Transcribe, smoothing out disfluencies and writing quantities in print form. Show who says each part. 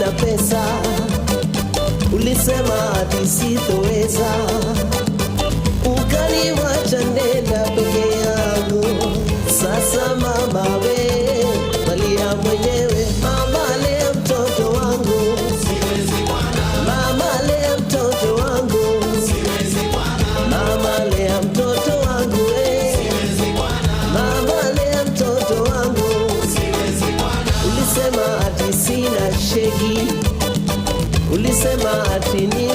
Speaker 1: sina pesa, ulisema ati sitoweza, ukaniwacha nenda peke yangu. Sasa mama we, walia mwenyewe. Mama lea mtoto wangu, siwezi bwana. Mama lea mtoto wangu, siwezi bwana. Mama lea mtoto wangu we, siwezi bwana. Mama lea mtoto wangu, siwezi bwana. Ulisema ati sina shegi, ulisema ati ni